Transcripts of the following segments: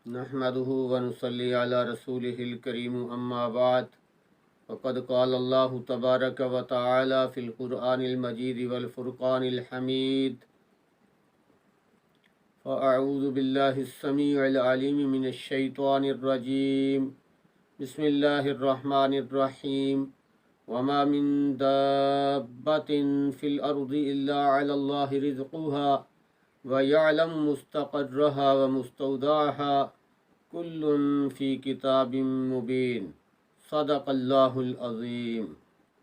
نحمده ونصلي على رسوله الكريم أما بعد فقد قال الله تبارك وتعالى في القرآن المجيد والفرقان الحميد فأعوذ بالله السميع العليم من الشيطان الرجيم بسم الله الرحمن الرحيم وما من دابة في الأرض إلا على الله رزقها وَيَعْلَمُ مُسْتَقَرَّهَا وَمُسْتَوْدَعَهَا كُلٌّ فِي كِتَابٍ مُبِينٍ صدق اللہ العظیم۔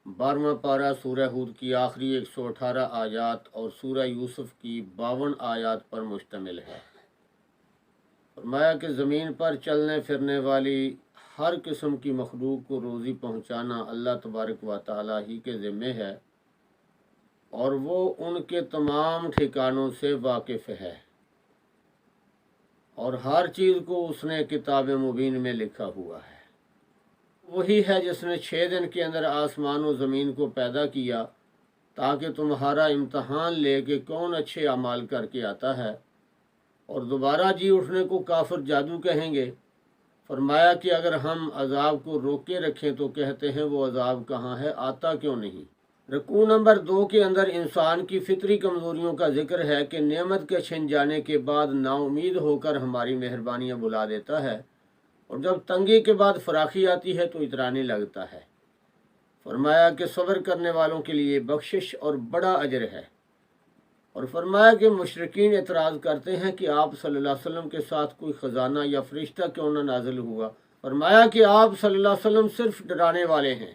12واں پارہ سورہ ہود کی آخری 118 آیات اور سورہ یوسف کی 52 آیات پر مشتمل ہے۔ فرمایا کہ زمین پر چلنے پھرنے والی ہر قسم کی مخلوق کو روزی پہنچانا اللہ تبارک و تعالیٰ ہی کے ذمے ہے، اور وہ ان کے تمام ٹھکانوں سے واقف ہے، اور ہر چیز کو اس نے کتاب مبین میں لکھا ہوا ہے۔ وہی ہے جس نے 6 دن کے اندر آسمان و زمین کو پیدا کیا تاکہ تمہارا امتحان لے کہ کون اچھے اعمال کر کے آتا ہے، اور دوبارہ جی اٹھنے کو کافر جادو کہیں گے۔ فرمایا کہ اگر ہم عذاب کو روکے رکھیں تو کہتے ہیں وہ عذاب کہاں ہے، آتا کیوں نہیں۔ رکوع نمبر 2 کے اندر انسان کی فطری کمزوریوں کا ذکر ہے کہ نعمت کے چھن جانے کے بعد نا امید ہو کر ہماری مہربانیاں بلا دیتا ہے، اور جب تنگی کے بعد فراخی آتی ہے تو اترانے لگتا ہے۔ فرمایا کہ صبر کرنے والوں کے لیے بخشش اور بڑا اجر ہے، اور فرمایا کہ مشرکین اعتراض کرتے ہیں کہ آپ صلی اللہ علیہ وسلم کے ساتھ کوئی خزانہ یا فرشتہ کیوں نہ نازل ہوا۔ فرمایا کہ آپ صلی اللہ علیہ وسلم صرف ڈرانے والے ہیں،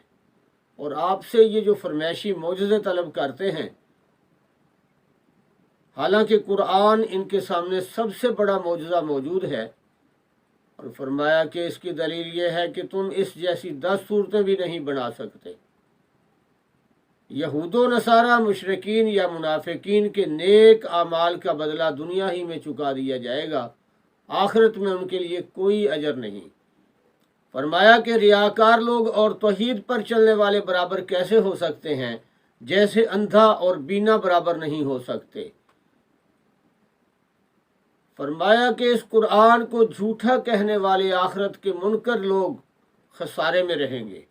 اور آپ سے یہ جو فرمائشی معجزے طلب کرتے ہیں، حالانکہ قرآن ان کے سامنے سب سے بڑا معجزہ موجود ہے۔ اور فرمایا کہ اس کی دلیل یہ ہے کہ تم اس جیسی 10 صورتیں بھی نہیں بنا سکتے۔ یہود و نصارہ مشرکین یا منافقین کے نیک اعمال کا بدلہ دنیا ہی میں چکا دیا جائے گا، آخرت میں ان کے لیے کوئی اجر نہیں۔ فرمایا کہ ریاکار لوگ اور توحید پر چلنے والے برابر کیسے ہو سکتے ہیں، جیسے اندھا اور بینا برابر نہیں ہو سکتے۔ فرمایا کہ اس قرآن کو جھوٹا کہنے والے آخرت کے منکر لوگ خسارے میں رہیں گے۔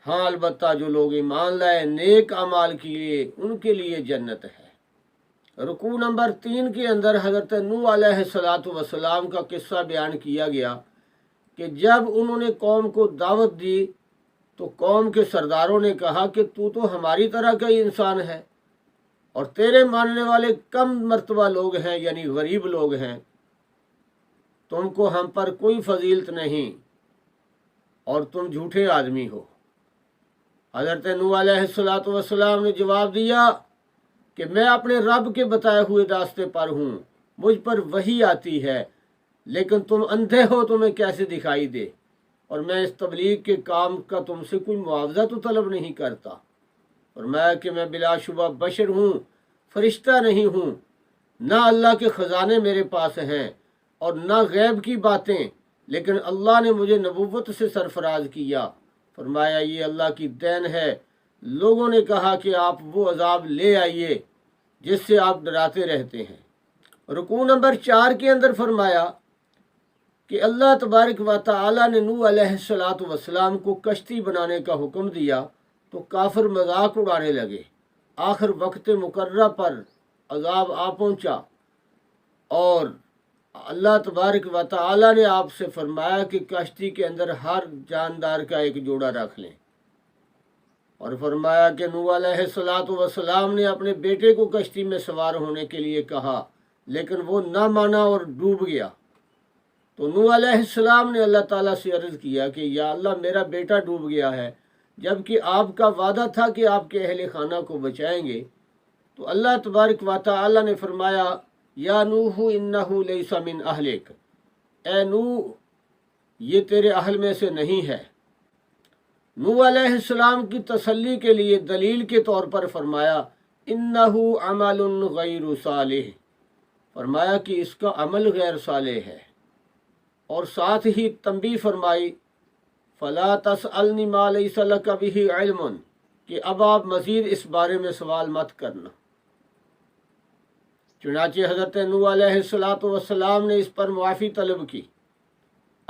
ہاں البتہ جو لوگ ایمان لائے نیک اعمال کیے ان کے لیے جنت ہے۔ رکوع نمبر 3 کے اندر حضرت نوح علیہ السلام کا قصہ بیان کیا گیا کہ جب انہوں نے قوم کو دعوت دی تو قوم کے سرداروں نے کہا کہ تو ہماری طرح کا ہی انسان ہے، اور تیرے ماننے والے کم مرتبہ لوگ ہیں، یعنی غریب لوگ ہیں، تم کو ہم پر کوئی فضیلت نہیں، اور تم جھوٹے آدمی ہو۔ حضرت نوح علیہ السلام نے جواب دیا کہ میں اپنے رب کے بتائے ہوئے راستے پر ہوں، مجھ پر وحی آتی ہے، لیکن تم اندھے ہو، تمہیں کیسے دکھائی دے، اور میں اس تبلیغ کے کام کا تم سے کوئی معاوضہ تو طلب نہیں کرتا۔ اور میں کہ میں بلا شبہ بشر ہوں، فرشتہ نہیں ہوں، نہ اللہ کے خزانے میرے پاس ہیں اور نہ غیب کی باتیں، لیکن اللہ نے مجھے نبوت سے سرفراز کیا۔ فرمایا یہ اللہ کی دین ہے۔ لوگوں نے کہا کہ آپ وہ عذاب لے آئیے جس سے آپ ڈراتے رہتے ہیں۔ رکوع نمبر 4 کے اندر فرمایا کہ اللہ تبارک و تعالی نے نوح علیہ السلام کو کشتی بنانے کا حکم دیا تو کافر مذاق اڑانے لگے۔ آخر وقت مقررہ پر عذاب آ پہنچا، اور اللہ تبارک و تعالی نے آپ سے فرمایا کہ کشتی کے اندر ہر جاندار کا ایک جوڑا رکھ لیں، اور فرمایا کہ نوح علیہ السلام نے اپنے بیٹے کو کشتی میں سوار ہونے کے لیے کہا، لیکن وہ نہ مانا اور ڈوب گیا۔ تو نوح علیہ السلام نے اللہ تعالیٰ سے عرض کیا کہ یا اللہ میرا بیٹا ڈوب گیا ہے، جبکہ آپ کا وعدہ تھا کہ آپ کے اہل خانہ کو بچائیں گے۔ تو اللہ تبارک و تعالیٰ نے فرمایا یا نوح انہ لیس من اہلک، اے نوح یہ تیرے اہل میں سے نہیں ہے۔ نوح علیہ السلام کی تسلی کے لیے دلیل کے طور پر فرمایا انہ عمل غیر صالح، فرمایا کہ اس کا عمل غیر صالح ہے، اور ساتھ ہی تنبیہ فرمائی فلا تسألنی ما لیس لک بہ علم، کہ اب آپ مزید اس بارے میں سوال مت کرنا۔ چنانچہ حضرت نوح علیہ السلام نے اس پر معافی طلب کی،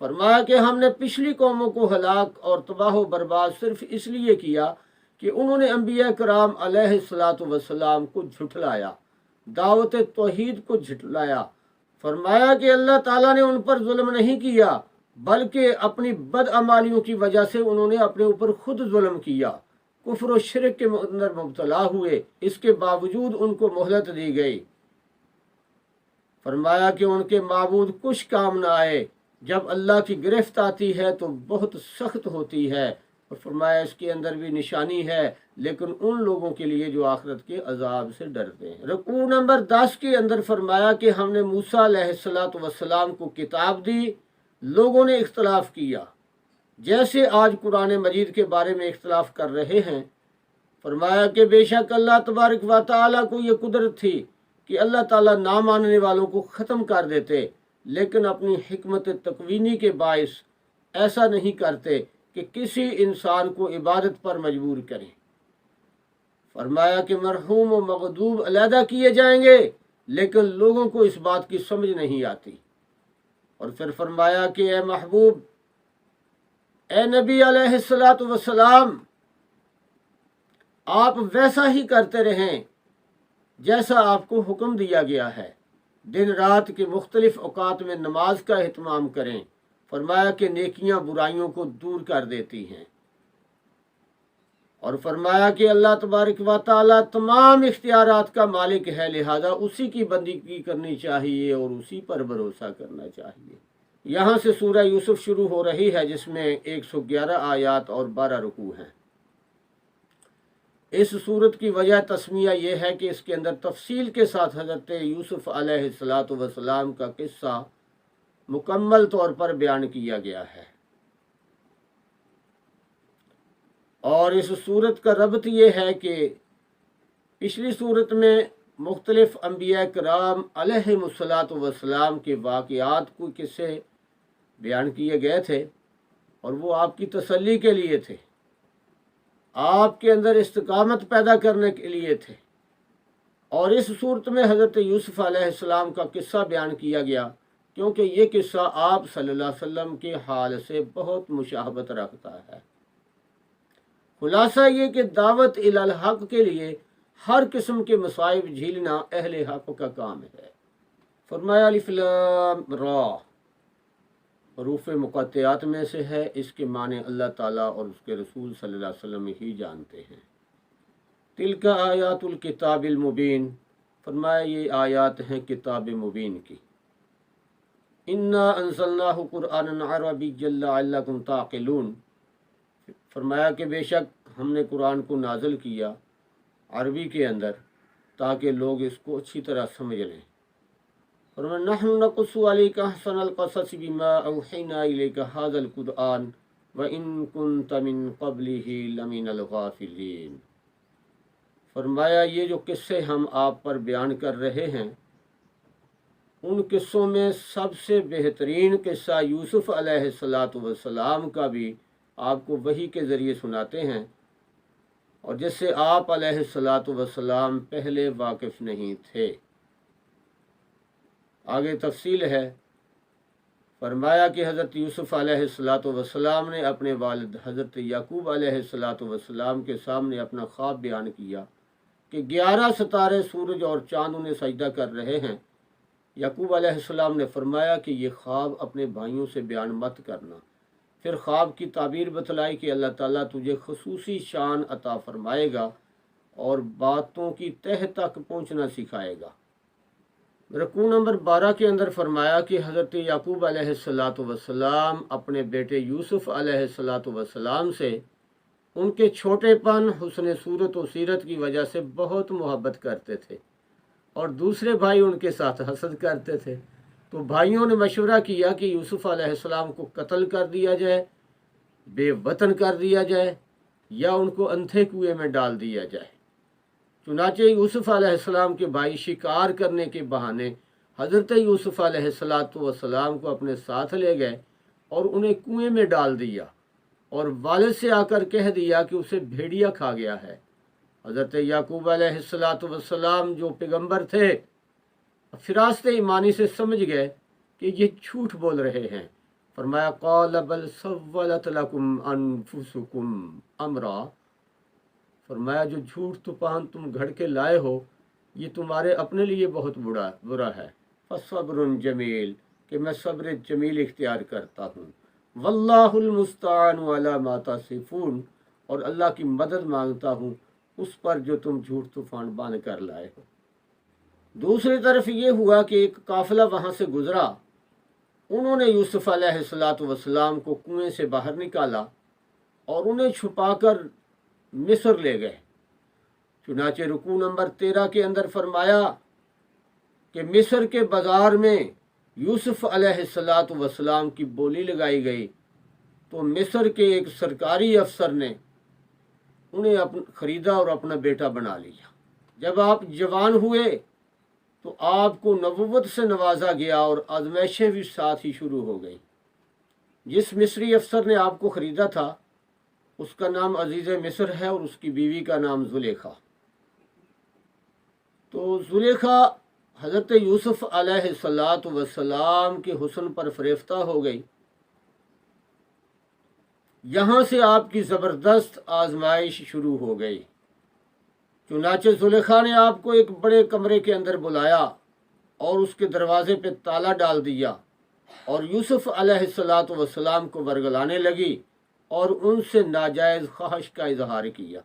فرمایا کہ ہم نے پچھلی قوموں کو ہلاک اور تباہ و برباد صرف اس لیے کیا کہ انہوں نے انبیاء کرام علیہ الصلاۃ والسلام کو جھٹلایا، دعوت توحید کو جھٹلایا۔ فرمایا کہ اللہ تعالیٰ نے ان پر ظلم نہیں کیا، بلکہ اپنی بدعمالیوں کی وجہ سے انہوں نے اپنے اوپر خود ظلم کیا، کفر و شرک کے اندر مبتلا ہوئے، اس کے باوجود ان کو مہلت دی گئی۔ فرمایا کہ ان کے معبود کچھ کام نہ آئے، جب اللہ کی گرفت آتی ہے تو بہت سخت ہوتی ہے، اور فرمایا اس کے اندر بھی نشانی ہے لیکن ان لوگوں کے لیے جو آخرت کے عذاب سے ڈرتے ہیں۔ رکوع نمبر 10 کے اندر فرمایا کہ ہم نے موسیٰ علیہ السلام کو کتاب دی، لوگوں نے اختلاف کیا، جیسے آج قرآن مجید کے بارے میں اختلاف کر رہے ہیں۔ فرمایا کہ بے شک اللہ تبارک و تعالیٰ کو یہ قدرت تھی کہ اللہ تعالیٰ نہ ماننے والوں کو ختم کر دیتے، لیکن اپنی حکمت تکوینی کے باعث ایسا نہیں کرتے کہ کسی انسان کو عبادت پر مجبور کریں۔ فرمایا کہ مرحوم و مغضوب علیحدہ کیے جائیں گے، لیکن لوگوں کو اس بات کی سمجھ نہیں آتی۔ اور پھر فرمایا کہ اے محبوب، اے نبی علیہ السلام، آپ ویسا ہی کرتے رہیں جیسا آپ کو حکم دیا گیا ہے، دن رات کے مختلف اوقات میں نماز کا اہتمام کریں۔ فرمایا کہ نیکیاں برائیوں کو دور کر دیتی ہیں، اور فرمایا کہ اللہ تبارک و تعالیٰ تمام اختیارات کا مالک ہے، لہذا اسی کی بندگی کرنی چاہیے اور اسی پر بھروسہ کرنا چاہیے۔ یہاں سے سورہ یوسف شروع ہو رہی ہے، جس میں 111 آیات اور 12 رکوع ہیں۔ اس صورت کی وجہ تسمیہ یہ ہے کہ اس کے اندر تفصیل کے ساتھ حضرت یوسف علیہ السلام کا قصہ مکمل طور پر بیان کیا گیا ہے، اور اس صورت کا ربط یہ ہے کہ پچھلی صورت میں مختلف انبیاء کرام علیہ السلام کے واقعات کو قصے بیان کیے گئے تھے، اور وہ آپ کی تسلی کے لیے تھے، آپ کے اندر استقامت پیدا کرنے کے لیے تھے۔ اور اس صورت میں حضرت یوسف علیہ السلام کا قصہ بیان کیا گیا، کیونکہ یہ قصہ آپ صلی اللہ علیہ وسلم کے حال سے بہت مشابہت رکھتا ہے۔ خلاصہ یہ کہ دعوت الی الحق کے لیے ہر قسم کے مصائب جھیلنا اہل حق کا کام ہے۔ فرمایا الف لام را، حروف مقطعات میں سے ہے، اس کے معنی اللہ تعالیٰ اور اس کے رسول صلی اللہ علیہ وسلم ہی جانتے ہیں۔ تلک آیات الکتاب المبین، فرمایا یہ آیات ہیں کتاب مبین کی۔ انا انزلناہ قرآنا عربیا لعلکم تعقلون، فرمایا کہ بے شک ہم نے قرآن کو نازل کیا عربی کے اندر تاکہ لوگ اس کو اچھی طرح سمجھ لیں۔ فرمایا نحن نقص علیک احسن القصص بما اوحینا الیک ھذا القرآن وان کنت من قبلہ لمن الغافلین، فرمایا یہ جو قصے ہم آپ پر بیان کر رہے ہیں، ان قصوں میں سب سے بہترین قصہ یوسف علیہ السلام کا بھی آپ کو وحی کے ذریعے سناتے ہیں، اور جس سے آپ علیہ السلام پہلے واقف نہیں تھے۔ آگے تفصیل ہے۔ فرمایا کہ حضرت یوسف علیہ السلام نے اپنے والد حضرت یعقوب علیہ السلام کے سامنے اپنا خواب بیان کیا کہ 11 ستارے سورج اور چاند انہیں سجدہ کر رہے ہیں۔ یعقوب علیہ السلام نے فرمایا کہ یہ خواب اپنے بھائیوں سے بیان مت کرنا۔ پھر خواب کی تعبیر بتلائی کہ اللہ تعالیٰ تجھے خصوصی شان عطا فرمائے گا اور باتوں کی تہ تک پہنچنا سکھائے گا۔ رکوع نمبر 12 کے اندر فرمایا کہ حضرت یعقوب علیہ السلام اپنے بیٹے یوسف علیہ السلام سے ان کے چھوٹے پن، حسن صورت و سیرت کی وجہ سے بہت محبت کرتے تھے، اور دوسرے بھائی ان کے ساتھ حسد کرتے تھے۔ تو بھائیوں نے مشورہ کیا کہ یوسف علیہ السلام کو قتل کر دیا جائے، بے وطن کر دیا جائے، یا ان کو اندھے کنویں میں ڈال دیا جائے۔ چنانچہ یوسف علیہ السلام کے بھائی شکار کرنے کے بہانے حضرت یوسف علیہ السلام کو اپنے ساتھ لے گئے اور انہیں کنویں میں ڈال دیا، اور والد سے آ کر کہہ دیا کہ اسے بھیڑیا کھا گیا ہے۔ حضرت یعقوب علیہ السلام جو پیغمبر تھے، فراست ایمانی سے سمجھ گئے کہ یہ جھوٹ بول رہے ہیں۔ فرمایا قال بل سولت لکم انفسکم امرا، فرمایا جو جھوٹ طوفان تم گھڑ کے لائے ہو یہ تمہارے اپنے لیے بہت برا ہے، فصبر جمیل، کہ میں صبر جمیل اختیار کرتا ہوں، واللہ المستعان علی ما تصفون، اور اللہ کی مدد مانگتا ہوں اس پر جو تم جھوٹ طوفان باندھ کر لائے ہو۔ دوسری طرف یہ ہوا کہ ایک قافلہ وہاں سے گزرا، انہوں نے یوسف علیہ السلام کو کنویں سے باہر نکالا اور انہیں چھپا کر مصر لے گئے۔ چنانچہ رکوع نمبر 13 کے اندر فرمایا کہ مصر کے بازار میں یوسف علیہ السلام کی بولی لگائی گئی، تو مصر کے ایک سرکاری افسر نے انہیں خریدا اور اپنا بیٹا بنا لیا۔ جب آپ جوان ہوئے تو آپ کو نبوت سے نوازا گیا اور آزمائشیں بھی ساتھ ہی شروع ہو گئی۔ جس مصری افسر نے آپ کو خریدا تھا اس کا نام عزیز مصر ہے اور اس کی بیوی کا نام زلیخا۔ تو زلیخا حضرت یوسف علیہ السلام کے حسن پر فریفتہ ہو گئی۔ یہاں سے آپ کی زبردست آزمائش شروع ہو گئی۔ چنانچہ زلیخا نے آپ کو ایک بڑے کمرے کے اندر بلایا اور اس کے دروازے پہ تالا ڈال دیا اور یوسف علیہ السلام کو ورگلانے لگی اور ان سے ناجائز خواہش کا اظہار کیا۔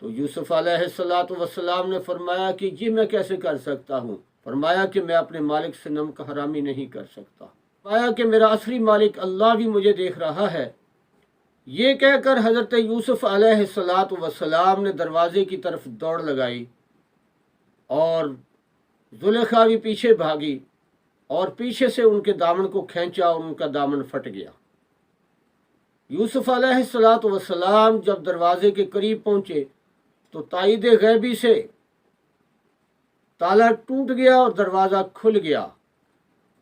تو یوسف علیہ السلام نے فرمایا کہ یہ میں کیسے کر سکتا ہوں؟ فرمایا کہ میں اپنے مالک سے نمک حرامی نہیں کر سکتا۔ فرمایا کہ میرا اصلی مالک اللہ بھی مجھے دیکھ رہا ہے۔ یہ کہہ کر حضرت یوسف علیہ السلام نے دروازے کی طرف دوڑ لگائی اور زلیخا بھی پیچھے بھاگی اور پیچھے سے ان کے دامن کو کھینچا اور ان کا دامن پھٹ گیا۔ یوسف علیہ السلام جب دروازے کے قریب پہنچے تو تائید غیبی سے تالا ٹوٹ گیا اور دروازہ کھل گیا۔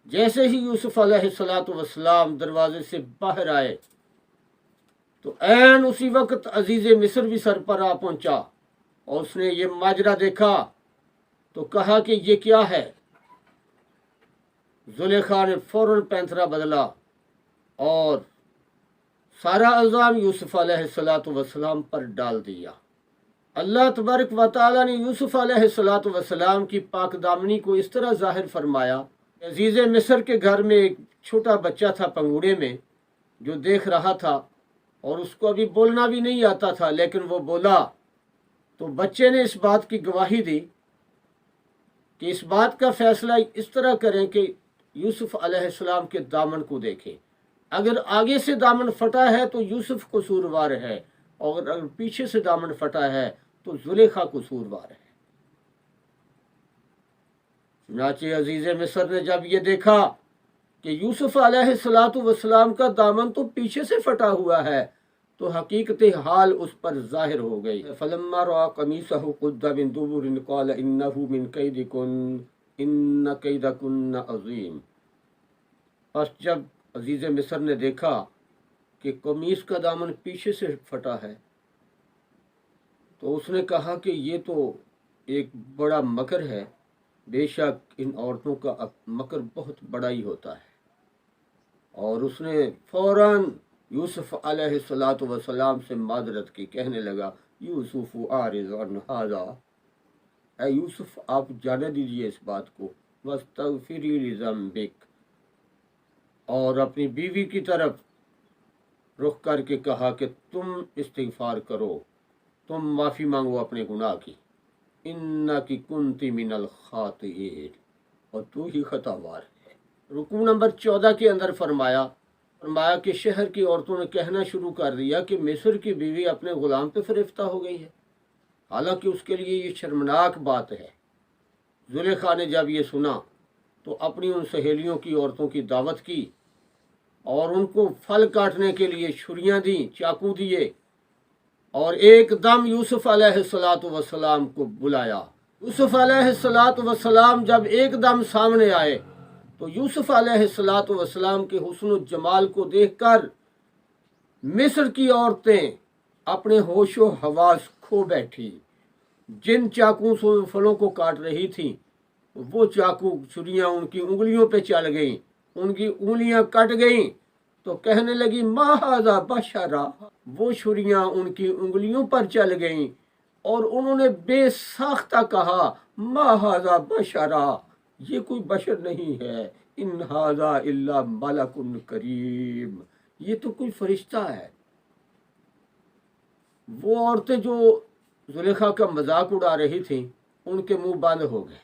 جیسے ہی یوسف علیہ السلام دروازے سے باہر آئے تو عین اسی وقت عزیز مصر بھی سر پر آ پہنچا اور اس نے یہ ماجرا دیکھا تو کہا کہ یہ کیا ہے؟ زلیخا نے فوراً پینترا بدلا اور سارا الزام یوسف علیہ السلام پر ڈال دیا۔ اللہ تبارک و تعالیٰ نے یوسف علیہ السلام کی پاک دامنی کو اس طرح ظاہر فرمایا۔ عزیز مصر کے گھر میں ایک چھوٹا بچہ تھا پنگوڑے میں جو دیکھ رہا تھا اور اس کو ابھی بولنا بھی نہیں آتا تھا، لیکن وہ بولا۔ تو بچے نے اس بات کی گواہی دی کہ اس بات کا فیصلہ اس طرح کریں کہ یوسف علیہ السلام کے دامن کو دیکھیں، اگر آگے سے دامن پھٹا ہے تو یوسف قصوروار ہے اور اگر پیچھے سے دامن پھٹا ہے تو زلیخا قصوروار ہے۔ چنانچہ عزیز مصر نے جب یہ دیکھا کہ یوسف علیہ السلام کا دامن تو پیچھے سے پھٹا ہوا ہے تو حقیقت حال اس پر ظاہر ہو گئی۔ فلما رأى قميصه قد من دبر قال انه من كيدكن ان كيدكن عظیم۔ پس جب عزیز مصر نے دیکھا کہ قمیص کا دامن پیچھے سے پھٹا ہے تو اس نے کہا کہ یہ تو ایک بڑا مکر ہے، بے شک ان عورتوں کا مکر بہت بڑا ہی ہوتا ہے۔ اور اس نے فوراً یوسف علیہ السلام سے معذرت کی، کہنے لگا یوسف اعرض عن ھذا، اے یوسف آپ جانے دیجئے اس بات کو، واستغفری لذنبک، اور اپنی بیوی کی طرف رخ کر کے کہا کہ تم استغفار کرو، تم معافی مانگو اپنے گناہ کی، انکی کنتی من الخاطئین، اور تو ہی خطاوار ہے۔ رکوع نمبر 14 کے اندر فرمایا کہ شہر کی عورتوں نے کہنا شروع کر دیا کہ مصر کی بیوی اپنے غلام پہ فریفتہ ہو گئی ہے، حالانکہ اس کے لیے یہ شرمناک بات ہے۔ زلیخا نے جب یہ سنا تو اپنی ان سہیلیوں کی عورتوں کی دعوت کی اور ان کو پھل کاٹنے کے لیے چھریاں دیں، چاقو دیے، اور ایک دم یوسف علیہ السلام کو بلایا۔ یوسف علیہ السلام جب ایک دم سامنے آئے تو یوسف علیہ السلام کے حسن و جمال کو دیکھ کر مصر کی عورتیں اپنے ہوش و حواس کھو بیٹھی۔ جن چاقو سے پھلوں کو کاٹ رہی تھیں وہ چاقو چھریاں ان کی انگلیوں پہ چل گئیں ان کی انگلیاں کٹ گئیں تو کہنے لگی ما ھذا بشرا، وہ چھریاں ان کی انگلیوں پر چل گئیں اور انہوں نے بے ساختہ کہا ما ھذا بشرا، یہ کوئی بشر نہیں ہے، ان ھذا الا ملک کریم، یہ تو کوئی فرشتہ ہے۔ وہ عورتیں جو زلیخا کا مذاق اڑا رہی تھیں ان کے منہ بند ہو گئے۔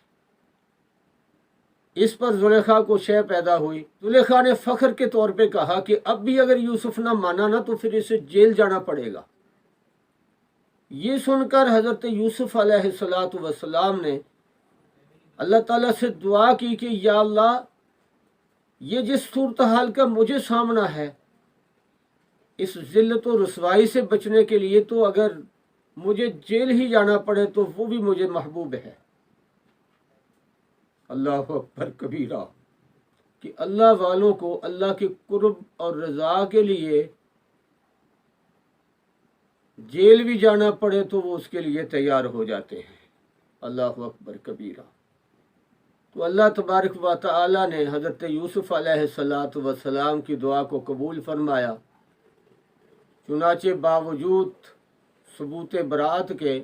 اس پر زلیخا کو شے پیدا ہوئی۔ زلیخا نے فخر کے طور پہ کہا کہ اب بھی اگر یوسف نہ مانا نا تو پھر اسے جیل جانا پڑے گا۔ یہ سن کر حضرت یوسف علیہ السلام نے اللہ تعالیٰ سے دعا کی کہ یا اللہ، یہ جس صورتحال کا مجھے سامنا ہے، اس ذلت و رسوائی سے بچنے کے لیے تو اگر مجھے جیل ہی جانا پڑے تو وہ بھی مجھے محبوب ہے۔ اللہ اکبر کبیرہ، کہ اللہ والوں کو اللہ کے قرب اور رضا کے لیے جیل بھی جانا پڑے تو وہ اس کے لیے تیار ہو جاتے ہیں۔ اللہ اکبر کبیرہ۔ تو اللہ تبارک و تعالی نے حضرت یوسف علیہ السلام کی دعا کو قبول فرمایا۔ چنانچہ باوجود ثبوت براءت کے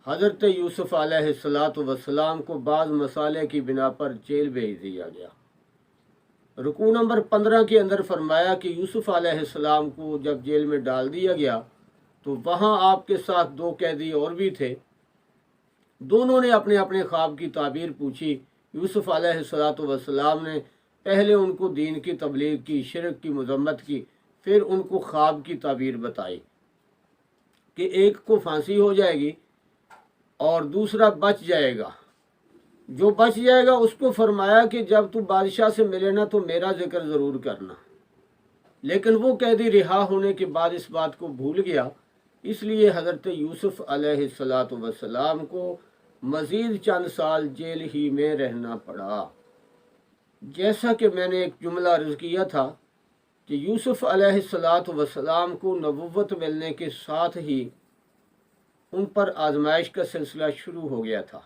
حضرت یوسف علیہ السلام کو بعض مسالے کی بنا پر جیل بھیج دیا گیا۔ رکوع نمبر 15 کے اندر فرمایا کہ یوسف علیہ السلام کو جب جیل میں ڈال دیا گیا تو وہاں آپ کے ساتھ 2 قیدی اور بھی تھے۔ دونوں نے اپنے اپنے خواب کی تعبیر پوچھی۔ یوسف علیہ السلام نے پہلے ان کو دین کی تبلیغ کی، شرک کی مذمت کی، پھر ان کو خواب کی تعبیر بتائی کہ ایک کو پھانسی ہو جائے گی اور دوسرا بچ جائے گا۔ جو بچ جائے گا اس کو فرمایا کہ جب تو بادشاہ سے ملے نا تو میرا ذکر ضرور کرنا۔ لیکن وہ قیدی رہا ہونے کے بعد اس بات کو بھول گیا، اس لیے حضرت یوسف علیہ السلام کو مزید چند سال جیل ہی میں رہنا پڑا۔ جیسا کہ میں نے ایک جملہ عرض کیا تھا کہ یوسف علیہ السلام کو نبوت ملنے کے ساتھ ہی ان پر آزمائش کا سلسلہ شروع ہو گیا تھا۔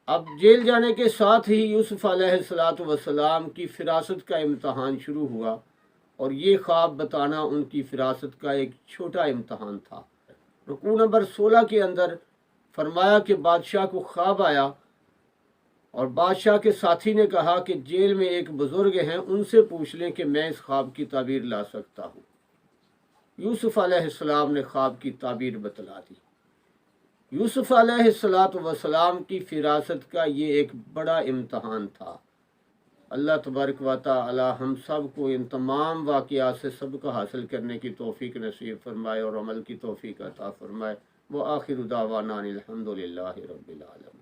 اب جیل جانے کے ساتھ ہی یوسف علیہ السلام کی فراست کا امتحان شروع ہوا، اور یہ خواب بتانا ان کی فراست کا ایک چھوٹا امتحان تھا۔ رکوع نمبر 16 کے اندر فرمایا کہ بادشاہ کو خواب آیا اور بادشاہ کے ساتھی نے کہا کہ جیل میں ایک بزرگ ہیں، ان سے پوچھ لیں کہ میں اس خواب کی تعبیر لا سکتا ہوں۔ یوسف علیہ السلام نے خواب کی تعبیر بتلا دی۔ یوسف علیہ السلام کی فراست کا یہ ایک بڑا امتحان تھا۔ اللہ تبارک و تعالی ہم سب کو ان تمام واقعات سے سبق حاصل کرنے کی توفیق نصیب فرمائے اور عمل کی توفیق عطا فرمائے۔ وآخر دعوانا الحمدللہ رب العالمین۔